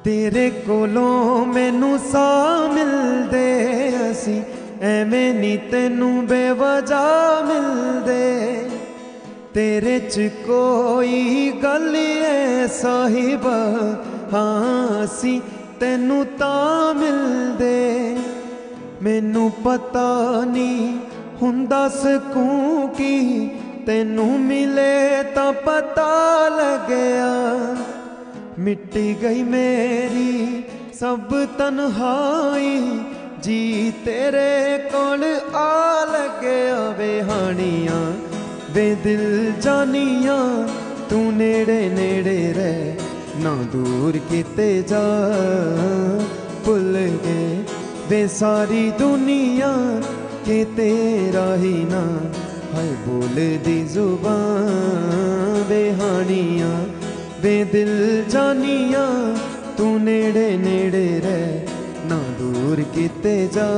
तेरे कोलों मैनू सा मिलदे असी एवें नी तैनू बेवजह मिलदे। तेरे च कोई गल है साहिबा, हाँ असी तैनू तां मिलदे। मैनू पता नहीं हुंदा सकूं की, तैनू मिले तां पता लग्या। मिट्टी गई मेरी सब तन्हाई, जी तेरे कोल आ लग्या। वे हानियां वे दिल जानियां, तू नेड़े नेड़े रह ना दूर किते जा। भुल गए वे सारी दुनिया के तेरा ही ना है बोल दी जुबान। वे हानियां वे दिल जानियां, तू नेड़े नेड़े रह ना दूर किते जा।